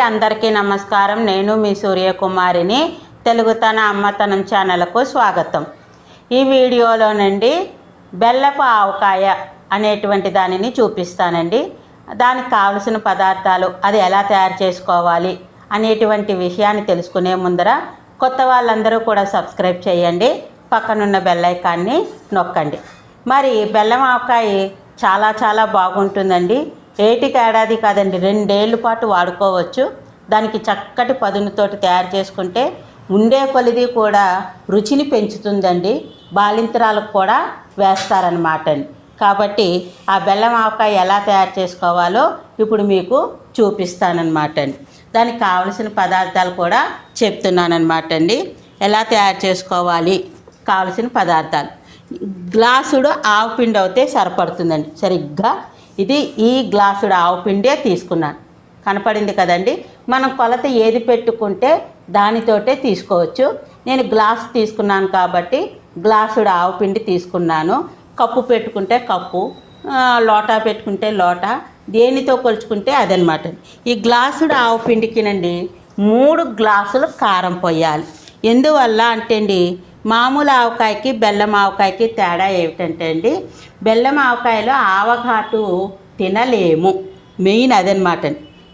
అందరికీ నమస్కారం. నేను మీ సూర్యకుమారిని. తెలుగుతన అమ్మతనం ఛానల్కు స్వాగతం. ఈ వీడియోలోనండి బెల్లపు ఆవకాయ అనేటువంటి దానిని చూపిస్తానండి. దానికి కావలసిన పదార్థాలు, అది ఎలా తయారు చేసుకోవాలి అనేటువంటి విషయాన్ని తెలుసుకునే ముందర కొత్త వాళ్ళందరూ కూడా సబ్స్క్రైబ్ చేయండి, పక్కనున్న బెల్ ఐకాన్ని నొక్కండి. మరి బెల్లం ఆవకాయ చాలా బాగుంటుందండి. ఏటికి ఏడాది కాదండి, 2 ఏళ్ళ పాటు వాడుకోవచ్చు. దానికి చక్కటి పదునుతోటి తయారు చేసుకుంటే ఉండే కొలిది కూడా రుచిని పెంచుతుందండి. బాలింతరాలకు కూడా వేస్తారనమాట అండి. కాబట్టి ఆ బెల్లం ఆవకాయ ఎలా తయారు చేసుకోవాలో ఇప్పుడు మీకు చూపిస్తానన్నమాట అండి. దానికి కావలసిన పదార్థాలు కూడా చెప్తున్నానమాట అండి. ఎలా తయారు చేసుకోవాలి, కావలసిన పదార్థాలు. గ్లాసుడు ఆవపిండి అయితే సరిపడుతుందండి. సరిగ్గా ఈ గ్లాసుడు ఆవపిండే తీసుకున్నాను. కనపడింది కదండి. మనం కొలత ఏది పెట్టుకుంటే దానితోటే తీసుకోవచ్చు. నేను గ్లాసు తీసుకున్నాను కాబట్టి గ్లాసుడు ఆవపిండి తీసుకున్నాను. కప్పు పెట్టుకుంటే కప్పు, లోటా పెట్టుకుంటే లోటా, దేనితో కొలుచుకుంటే అదనమాట. ఈ గ్లాసుడు ఆవపిండికినండి 3 గ్లాసులు కారం పోయాలి. ఎందువల్ల అంటే అండి, మామూలు ఆవకాయకి బెల్లం ఆవకాయకి తేడా ఏమిటంటే అండి, బెల్లం ఆవకాయలో ఆవఘాటు తినలేము. మెయిన్ అదనమాట.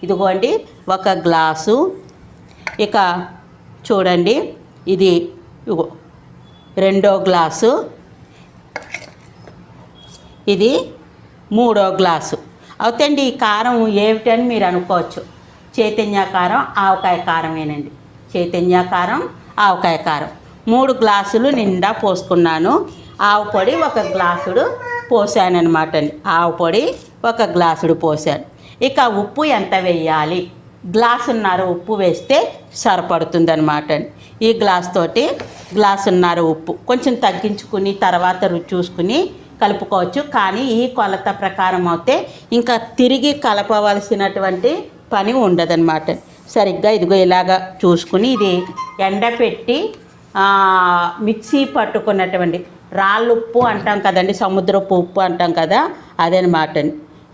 ఇదిగోండి 1 గ్లాసు. ఇక చూడండి, ఇది 2వ గ్లాసు, ఇది 3వ గ్లాసు అవుతండి. ఈ కారం ఏమిటని మీరు అనుకోవచ్చు. చైతన్య కారం, ఆవకాయ కారమేనండి. చైతన్య కారం, ఆవకాయ కారం. 3 గ్లాసులు నిండా పోసుకున్నాను. ఆవు పొడి 1 గ్లాసుడు పోసాను అనమాట అండి. ఆవు పొడి 1 గ్లాసుడు పోసాను. ఇక ఉప్పు ఎంత వేయాలి, గ్లాసున్నర ఉప్పు వేస్తే సరిపడుతుంది అనమాట అండి. ఈ గ్లాస్ తోటి గ్లాసున్నర ఉప్పు, కొంచెం తగ్గించుకుని తర్వాత రుచి చూసుకుని కలుపుకోవచ్చు. కానీ ఈ కొలత ప్రకారం అయితే ఇంకా తిరిగి కలపవలసినటువంటి పని ఉండదన్నమాట. సరిగ్గా ఇదిగో ఇలాగా చూసుకుని, ఇది ఎండపెట్టి మిక్సీ పట్టుకున్నటువంటి రాళ్ళుప్పు అంటాం కదండి, సముద్రపు ఉప్పు అంటాం కదా, అదనమాట.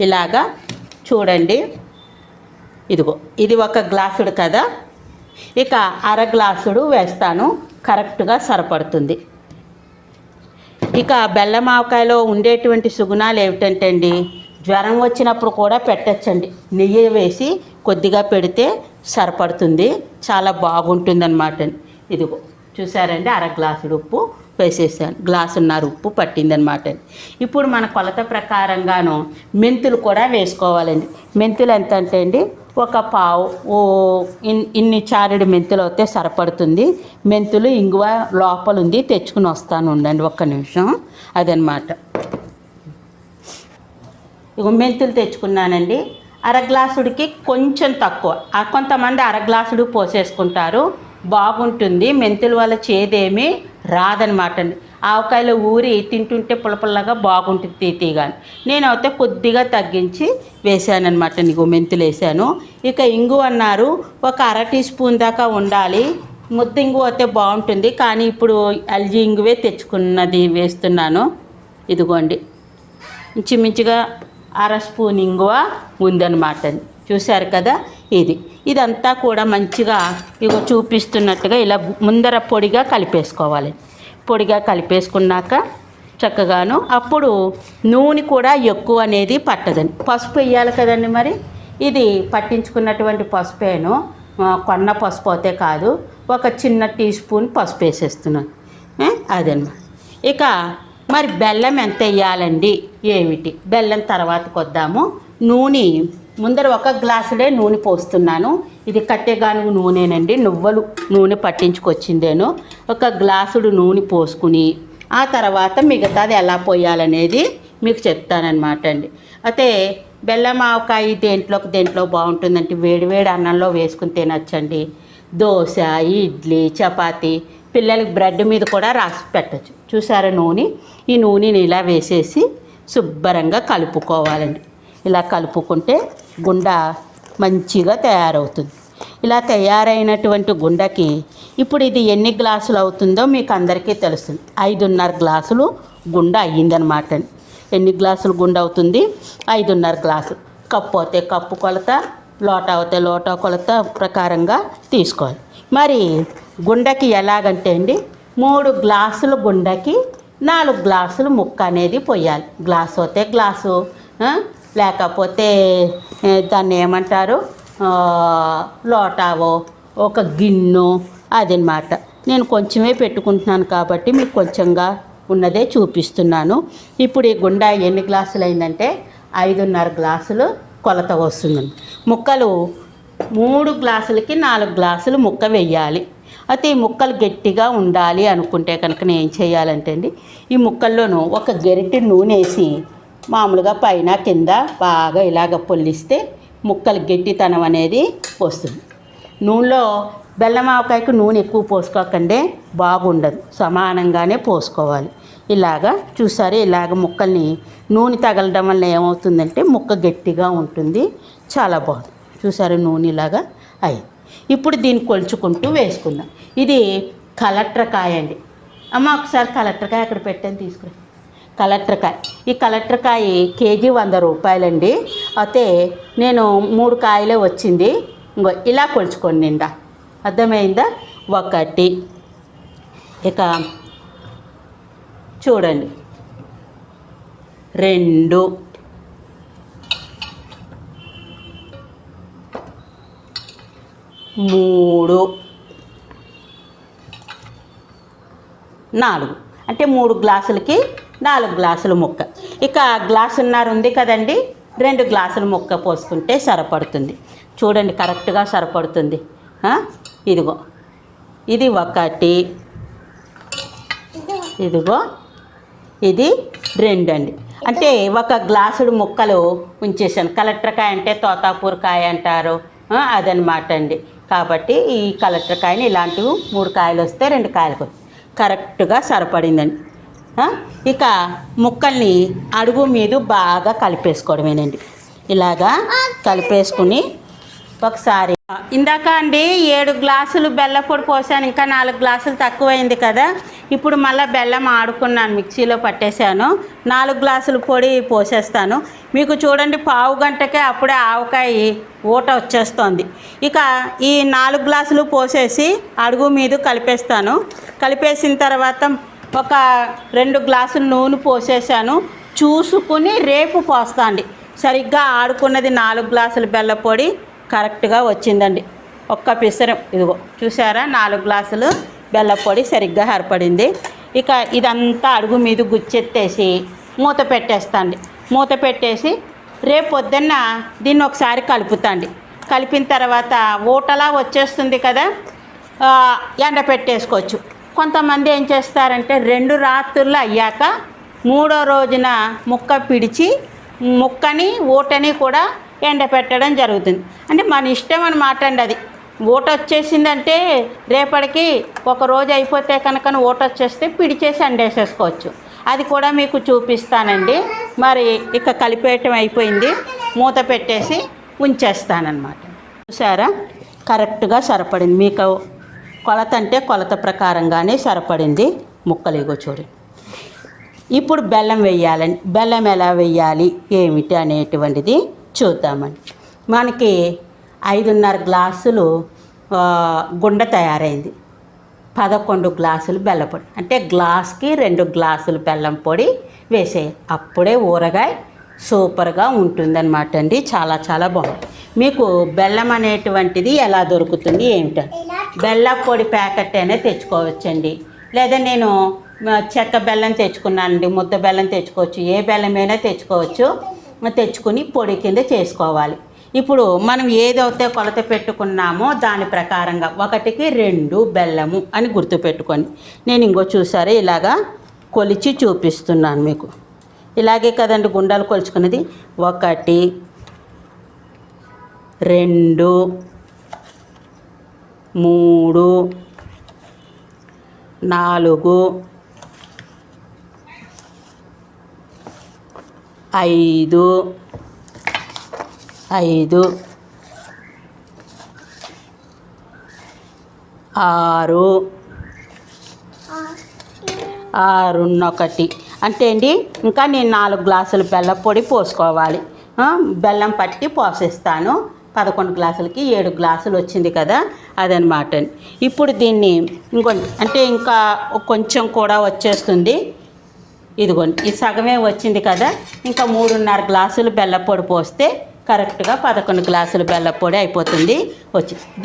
ఇలాగా చూడండి, ఇదిగో ఇది 1 గ్లాసుడు కదా. ఇక 1/2 గ్లాసుడు వేస్తాను, కరెక్ట్గా సరిపడుతుంది. ఇక బెల్లం ఆవకాయలో ఉండేటువంటి సుగుణాలు ఏమిటంటే అండి, జ్వరం వచ్చినప్పుడు కూడా పెట్టచ్చండి. నెయ్యి వేసి కొద్దిగా పెడితే సరిపడుతుంది, చాలా బాగుంటుంది అనమాట. ఇదిగో చూసారండి, 1/2 గ్లాసుడు ఉప్పు వేసేసాను. గ్లాసున్నర ఉప్పు పట్టిందనమాట. ఇప్పుడు మన కొలత ప్రకారంగాను మెంతులు కూడా వేసుకోవాలండి. మెంతులు ఎంత అంటే అండి, 1 పావు ఇన్ని చారెడు మెంతులు అయితే సరిపడుతుంది. మెంతులు ఇంగువ లోపల ఉంది, తెచ్చుకుని వస్తాను ఉండండి 1 నిమిషం. అదనమాట. ఇగో మెంతులు తెచ్చుకున్నానండి. 1/2 గ్లాసుడికి కొంచెం తక్కువ. కొంతమంది 1/2 గ్లాసుడు పోసేసుకుంటారు, బాగుంటుంది. మెంతుల వల్ల చేదేమీ రాదనమాట అండి. ఆవకాయలో ఊరి తింటుంటే పుల్లపుల్లగా బాగుంటుంది తీగాని. నేనైతే కొద్దిగా తగ్గించి వేసానమాట. నీకు మెంతులు వేసాను. ఇక ఇంగు అన్నారు, 1/2 టీ స్పూన్ దాకా ఉండాలి. ముద్ద ఇంగు అయితే బాగుంటుంది, కానీ ఇప్పుడు ఎల్జీ ఇంగువే తెచ్చుకున్నది వేస్తున్నాను. ఇదిగోండి, ఇంచుమించుగా 1/2 స్పూన్ ఇంగువ ఉందన్నమాట. చూశారు కదా. ఇదంతా కూడా మంచిగా ఇగో చూపిస్తున్నట్టుగా ఇలా ముందర పొడిగా కలిపేసుకోవాలి. పొడిగా కలిపేసుకున్నాక చక్కగాను అప్పుడు నూనె కూడా ఎక్కువ అనేది పట్టదండి. పసుపు వేయాలి కదండి. మరి ఇది పట్టించుకున్నటువంటి పసుపేను, కొన్న పసుపు అయితే కాదు. 1 చిన్న టీ స్పూన్ పసుపు వేసేస్తున్నాను. అదన్నమాట. ఇక మరి బెల్లం ఎంత వేయాలండి ఏమిటి, బెల్లం తర్వాత కొద్దాము. నూనె ముందర 1 గ్లాసుడే నూనె పోస్తున్నాను. ఇది కట్టెగానుగు నూనెనండి, నువ్వులు నూనె పట్టించుకొచ్చిందేను. 1 గ్లాసుడు నూనె పోసుకుని ఆ తర్వాత మిగతాది ఎలా పోయాలనేది మీకు చెప్తానన్నమాట అండి. అయితే బెల్లం ఆవకాయ దేంట్లో బాగుంటుందంటే వేడివేడి అన్నంలో వేసుకుని తినచ్చండి. దోశ, ఇడ్లీ, చపాతీ, పిల్లలకి బ్రెడ్ మీద కూడా రాసి పెట్టచ్చు. చూసారా నూనె? ఈ నూనెని ఇలా వేసేసి శుభ్రంగా కలుపుకోవాలండి. ఇలా కలుపుకుంటే గుండ మంచిగా తయారవుతుంది. ఇలా తయారైనటువంటి గుండకి ఇప్పుడు ఇది ఎన్ని గ్లాసులు అవుతుందో మీకు అందరికీ తెలుస్తుంది. 5.5 గ్లాసులు గుండ అయ్యిందనమాట అండి. ఎన్ని గ్లాసులు గుండ అవుతుంది? 5.5 గ్లాసులు. కప్పు అయితే కప్పు కొలత, లోటా అయితే లోటా కొలత ప్రకారంగా తీసుకోవాలి. మరి గుండకి ఎలాగంటే అండి, 3 గ్లాసులు గుండకి 4 గ్లాసులు ముక్క అనేది పోయాలి. గ్లాసు అయితే గ్లాసు, లేకపోతే దాన్ని ఏమంటారు, లోటావో ఒక గిన్నె అదనమాట. నేను కొంచెమే పెట్టుకుంటున్నాను కాబట్టి మీకు కొంచెంగా ఉన్నదే చూపిస్తున్నాను. ఇప్పుడు ఈ గుండ ఎన్ని గ్లాసులు అయిందంటే 5.5 గ్లాసులు కొలత వస్తుందండి. ముక్కలు 3 గ్లాసులకి 4 గ్లాసులు ముక్క వేయాలి. అయితే ఈ ముక్కలు గట్టిగా ఉండాలి అనుకుంటే కనుక నేను ఏం చేయాలంటే అండి, ఈ ముక్కల్లోనూ ఒక గరిటె నూనె వేసి మామూలుగా పైన కింద బాగా ఇలాగ పొల్లిస్తే ముక్కలు గట్టితనం అనేది వస్తుంది. నూనెలో బెల్లం ఆవకాయకు నూనె ఎక్కువ పోసుకోకండి, బాగుండదు. సమానంగానే పోసుకోవాలి. ఇలాగా చూసారు, ఇలాగ ముక్కల్ని నూనె తగలడం వల్ల ఏమవుతుందంటే ముక్క గట్టిగా ఉంటుంది, చాలా బాగుంది. చూసారు నూనె ఇలాగా అయ్యి. ఇప్పుడు దీన్ని కొలుచుకుంటూ వేసుకుందాం. ఇది కలెక్టర్కాయ అండి. అమ్మ ఒకసారి కలెక్టర్కాయ అక్కడ పెట్టని తీసుకురా. కలెక్టర్కాయ, ఈ కలెక్టర్కాయ కేజీ 100 రూపాయలండి. అయితే నేను 3 కాయలే వచ్చింది. ఇంకో ఇలా కొలుచుకోండి నిండా, అర్థమైందా? 1, ఇక చూడండి 2, 3, 4. అంటే 3 గ్లాసులకి 4 గ్లాసుల ముక్క. ఇక గ్లాసున్నర ఉంది కదండి, 2 గ్లాసుల ముక్క పోసుకుంటే సరిపడుతుంది. చూడండి కరెక్ట్గా సరిపడుతుంది. ఇదిగో ఇది 1, ఇదిగో ఇది 2 అండి. అంటే 1 గ్లాసుడు ముక్కలు ఉంచేసాను. కలెక్టర్కాయ అంటే తోతాపూర్ కాయ అంటారు, అదనమాట అండి. కాబట్టి ఈ కలెక్టర్కాయని ఇలాంటివి 3 కాయలు వస్తే 2 కాయలు కరెక్ట్గా సరిపడిందండి. ఇక ముక్కల్ని అడుగు మీద బాగా కలిపేసుకోవడమేనండి. ఇలాగా కలిపేసుకుని ఒకసారి ఇందాక అండి 7 గ్లాసులు బెల్లం పొడి పోసాను, ఇంకా 4 గ్లాసులు తక్కువైంది కదా. ఇప్పుడు మళ్ళీ బెల్లం ఆడుకున్నాను, మిక్సీలో పట్టేశాను. 4 గ్లాసులు పొడి పోసేస్తాను. మీకు చూడండి పావు గంటకే అప్పుడే ఆవకాయ ఊట వచ్చేస్తుంది. ఇక ఈ 4 గ్లాసులు పోసేసి అడుగు మీద కలిపేస్తాను. కలిపేసిన తర్వాత ఒక 2 గ్లాసులు నూనె పోసేసాను. చూసుకుని రేపు పోస్తాండి. సరిగ్గా ఆడుకున్నది 4 గ్లాసులు బెల్లం పొడి కరెక్ట్గా వచ్చిందండి. ఒక్క పిసరం ఇదిగో చూసారా, 4 గ్లాసులు బెల్లం పొడి సరిగ్గా ఏర్పడింది. ఇక ఇదంతా అడుగు మీద గుచ్చెత్తేసి మూత పెట్టేస్తాండి. మూత పెట్టేసి రేపు పొద్దున్న దీన్ని ఒకసారి కలుపుతాండి. కలిపిన తర్వాత ఊటలా వచ్చేస్తుంది కదా, ఎండ పెట్టేసుకోవచ్చు. కొంతమంది ఏం చేస్తారంటే 2 రాత్రులు అయ్యాక 3వ రోజున ముక్క పిడిచి ముక్కని ఊటని కూడా ఎండ పెట్టడం జరుగుతుంది. అంటే మన ఇష్టం అన్నమాట అండి. అది ఊట వచ్చేసిందంటే రేపటికి 1 రోజు అయిపోతే కనుక ఊట వచ్చేస్తే పిడిచేసి ఎండేసేసుకోవచ్చు. అది కూడా మీకు చూపిస్తానండి. మరి ఇక కలిపేయటం అయిపోయింది, మూత పెట్టేసి ఉంచేస్తానన్నమాట. చూసారా కరెక్ట్గా సరిపడింది. మీకు కొలత అంటే కొలత ప్రకారంగానే సరిపడింది. ముక్కలు ఇగో చూడండి. ఇప్పుడు బెల్లం వేయాలండి. బెల్లం ఎలా వేయాలి ఏమిటి అనేటువంటిది చూద్దామండి. మనకి 5.5 గ్లాసులు గుండ తయారైంది. 11 గ్లాసులు బెల్లం పొడి, అంటే గ్లాస్కి 2 గ్లాసులు బెల్లం పొడి వేసేయాలి. అప్పుడే ఊరగాయ సూపర్గా ఉంటుందన్నమాట అండి. చాలా చాలా బాగుంటుంది. మీకు బెల్లం అనేటువంటిది ఎలా దొరుకుతుంది ఏమిటండి, బెల్లం పొడి ప్యాకెట్ అయినా తెచ్చుకోవచ్చండి. లేదా నేను చెక్క బెల్లం తెచ్చుకున్నానండి, ముద్ద బెల్లం తెచ్చుకోవచ్చు, ఏ బెల్లమైనా తెచ్చుకోవచ్చు. తెచ్చుకుని పొడి కింద చేసుకోవాలి. ఇప్పుడు మనం ఏదైతే కొలత పెట్టుకున్నామో దాని ప్రకారంగా 1కి 2 బెల్లము అని గుర్తుపెట్టుకోండి. నేను ఇంకో చూసారే ఇలాగా కొలిచి చూపిస్తున్నాను మీకు. ఇలాగే కదండి గుండాలు కొలుచుకున్నది. 1, 2 3 4 5 6 6 అంటే అండి ఇంకా నేను 4 గ్లాసులు బెల్లం పొడి పోసుకోవాలి. బెల్లం పట్టి పోసేస్తాను. 11 గ్లాసులకి 7 గ్లాసులు వచ్చింది కదా, అదనమాట. ఇప్పుడు దీన్ని ఇంకోండి అంటే ఇంకా కొంచెం కూడా వచ్చేస్తుంది. ఇదిగోండి ఈ సగమే వచ్చింది కదా, ఇంకా 3.5 గ్లాసులు బెల్లం పొడి పోస్తే కరెక్ట్గా 11 గ్లాసులు బెల్లం పొడి అయిపోతుంది.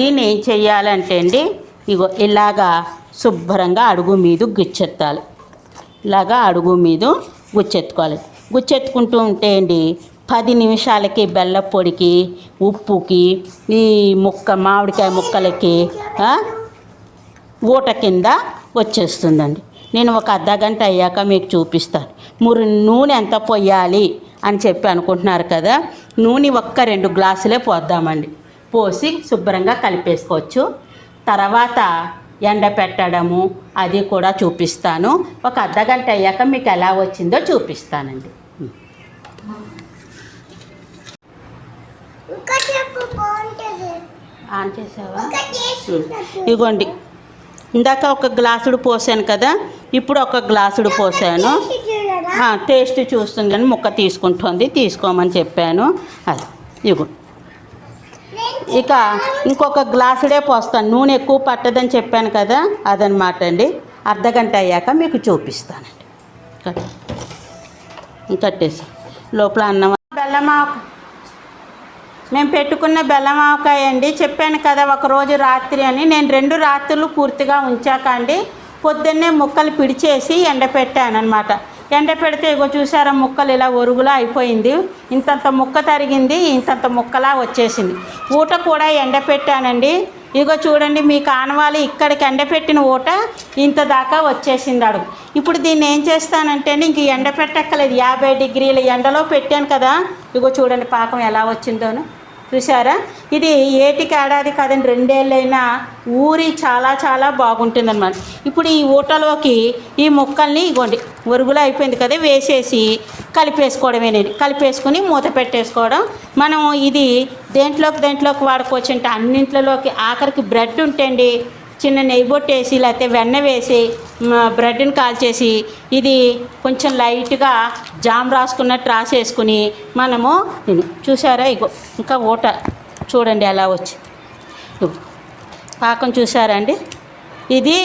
దీన్ని ఏం చెయ్యాలంటే అండి, ఇగో ఇలాగా శుభ్రంగా అడుగు మీద గుచ్చెత్తాలి. ఇలాగా అడుగు మీద గుచ్చెత్తుకోవాలి. గుచ్చెత్తుకుంటూ ఉంటే అండి 10 నిమిషాలకి బెల్లం పొడికి, ఉప్పుకి, ఈ మామిడికాయ ముక్కలకి ఊట కింద వచ్చేస్తుందండి. నేను ఒక అర్ధగంట అయ్యాక మీకు చూపిస్తాను. నూనె ఎంత పోయాలి అని చెప్పి అనుకుంటున్నారు కదా, నూనె ఒక్క 2 గ్లాసులే పోద్దామండి. పోసి శుభ్రంగా కలిపేసుకోవచ్చు. తర్వాత ఎండ పెట్టడము అది కూడా చూపిస్తాను. ఒక అర్ధగంట అయ్యాక మీకు ఎలా వచ్చిందో చూపిస్తానండి. ఆన్ చేసావా? ఇగోండి ఇందాక ఒక గ్లాసుడు పోసాను కదా, ఇప్పుడు ఒక గ్లాసుడు పోసాను. టేస్ట్ చూస్తుందని ముక్క తీసుకుంటుంది, తీసుకోమని చెప్పాను. అది ఇగో ఇక ఇంకొక గ్లాసుడే పోస్తాను. నూనె ఎక్కువ పట్టదని చెప్పాను కదా, అదనమాట అండి. అర్ధగంట అయ్యాక మీకు చూపిస్తానండి. కట్టేసి లోపల అన్నం బెల్లమావ మేము పెట్టుకున్న బెల్లమావకాయ అండి. చెప్పాను కదా ఒకరోజు రాత్రి అని. నేను 2 రాత్రులు పూర్తిగా ఉంచాక అండి పొద్దున్నే ముక్కలు పిడిచేసి ఎండపెట్టాను అనమాట. ఎండ పెడితే ఇగో చూసారా, ముక్కలు ఇలా ఒరుగులా అయిపోయింది. ఇంతంత ముక్క తరిగింది, ఇంతంత ముక్కలా వచ్చేసింది. ఊట కూడా ఎండ పెట్టానండి. ఇగో చూడండి, మీకు ఆనవాలి ఇక్కడికి ఎండపెట్టిన ఊట ఇంత దాకా వచ్చేసింది అడుగు. ఇప్పుడు దీన్ని ఏం చేస్తానంటే ఇంక ఎండ పెట్టక్కలేదు, 50 డిగ్రీల ఎండలో పెట్టాను కదా. ఇగో చూడండి పాకం ఎలా వచ్చిందోను చూసారా. ఇది ఏటికి ఏడాది కాదండి, 2 ఏళ్ళైనా ఊరి చాలా చాలా బాగుంటుంది అనమాట. ఇప్పుడు ఈ ఊటలోకి ఈ ముక్కల్ని ఇగోండి ఒరుగులో అయిపోయింది కదా, వేసేసి కలిపేసుకోవడమేనండి. కలిపేసుకుని మూత పెట్టేసుకోవడం. మనం ఇది దేంట్లోకి వాడుకోవచ్చు అంటే అన్నింట్లోకి. ఆఖరికి బ్రెడ్ ఉంటండి, చిన్న నెయ్యి బొట్టేసి లేకపోతే వెన్న వేసి బ్రెడ్ని కాల్చేసి ఇది కొంచెం లైట్గా జామ్ రాసుకున్నట్టు రాసేసుకుని మనము చూసారా ఇగో ఇంకా ఊట చూడండి ఎలా వచ్చి పాకం చూసారా అండి. ఇది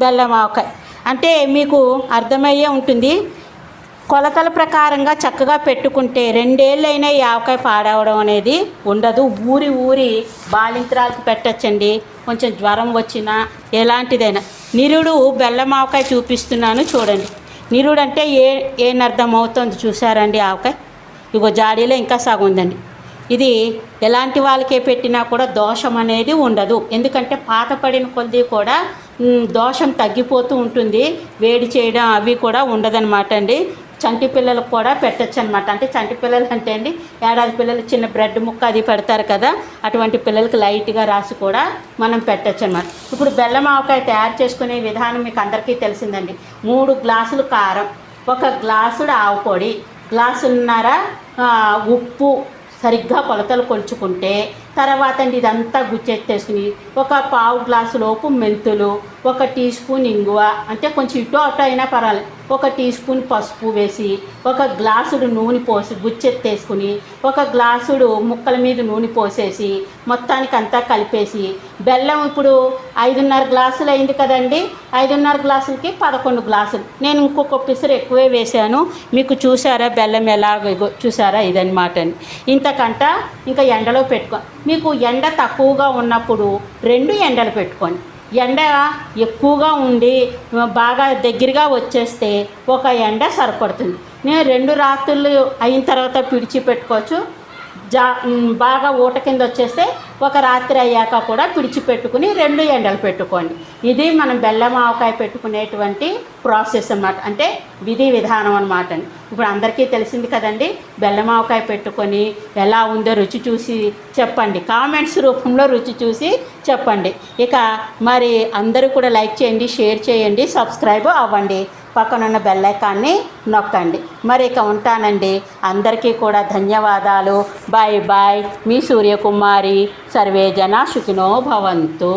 బెల్లం ఆవకాయ అంటే మీకు అర్థమయ్యే ఉంటుంది. కొలతల ప్రకారంగా చక్కగా పెట్టుకుంటే 2 ఏళ్ళైనా ఈ ఆవకాయ పాడవడం అనేది ఉండదు. ఊరి బాలింత్రాలకు పెట్టచ్చండి. కొంచెం జ్వరం వచ్చినా ఎలాంటిదైనా. నిరుడు బెల్లం ఆవకాయ చూపిస్తున్నాను చూడండి. నిరుడు అంటే ఏం అర్థం అవుతుంది చూసారండి. ఆవకాయ ఇగో జాడీలో ఇంకా సగం ఉందండి. ఇది ఎలాంటి వాళ్ళకే పెట్టినా కూడా దోషం అనేది ఉండదు. ఎందుకంటే పాత పడిన కొద్ది కూడా దోషం తగ్గిపోతూ ఉంటుంది. వేడి చేయడం అవి కూడా ఉండదన్నమాట అండి. చంటి పిల్లలకు కూడా పెట్టచ్చు అనమాట. అంటే చంటి పిల్లలు అంటే అండి ఏడాది పిల్లలు చిన్న బ్రెడ్ ముక్క అది పెడతారు కదా, అటువంటి పిల్లలకి లైట్గా రాసి కూడా మనం పెట్టచ్చు అనమాట. ఇప్పుడు బెల్లం ఆవకాయ తయారు చేసుకునే విధానం మీకు అందరికీ తెలిసిందండి. 3 గ్లాసులు కారం, 1 గ్లాసుడు ఆవు పొడి, గ్లాసున్నర ఉప్పు సరిగ్గా కొలతలు కొలుచుకుంటే తర్వాత అండి ఇదంతా గుచ్చెత్తేసుకుని 1 గ్లాసు లోపు మెంతులు, 1 టీ స్పూన్ ఇంగువ, అంటే కొంచెం ఇటు అటు అయినా పర్వాలేదు, 1 టీ స్పూన్ పసుపు వేసి 1 గ్లాసుడు నూనె పోసి గుచ్చెత్తేసుకుని 1 గ్లాసుడు ముక్కల మీద నూనె పోసేసి మొత్తానికి అంతా కలిపేసి బెల్లం ఇప్పుడు 5.5 గ్లాసులు అయింది కదండి. 5.5 గ్లాసులకి 11 గ్లాసులు. నేను ఇంకొక పిసరు ఎక్కువే వేశాను. మీకు చూసారా బెల్లం ఎలా చూసారా, ఇదన్నమాట అండి. ఇంతకంట ఇంకా ఎండలో పెట్టుకో. మీకు ఎండ తక్కువగా ఉన్నప్పుడు 2 ఎండలు పెట్టుకోండి. ఎండ ఎక్కువగా ఉండి బాగా దగ్గరగా వచ్చేస్తే 1 ఎండ సరిపడుతుంది. నేను 2 రాత్రులు అయిన తర్వాత పిడిచి పెట్టుకోవచ్చు. బాగా ఊట కింద వచ్చేస్తే ఒక రాత్రి అయ్యాక కూడా పిడిచిపెట్టుకుని 2 ఎండలు పెట్టుకోండి. ఇది మనం బెల్లం ఆవకాయ పెట్టుకునేటువంటి ప్రాసెస్ అన్నమాట, అంటే విధి విధానం అన్నమాట అండి. ఇప్పుడు అందరికీ తెలిసింది కదండి. బెల్లం ఆవకాయ పెట్టుకొని ఎలా ఉందో రుచి చూసి చెప్పండి, కామెంట్స్ రూపంలో రుచి చూసి చెప్పండి. ఇక మరి అందరూ కూడా లైక్ చేయండి, షేర్ చేయండి, సబ్స్క్రైబ్ అవ్వండి, పక్కనున్న బెల్ ఐకాన్ని నొక్కండి. మరి ఇక ఉంటానండి. అందరికీ కూడా ధన్యవాదాలు. Bye bye. మీ సూర్యకుమారి. సర్వే జన సుఖినో భవంతు.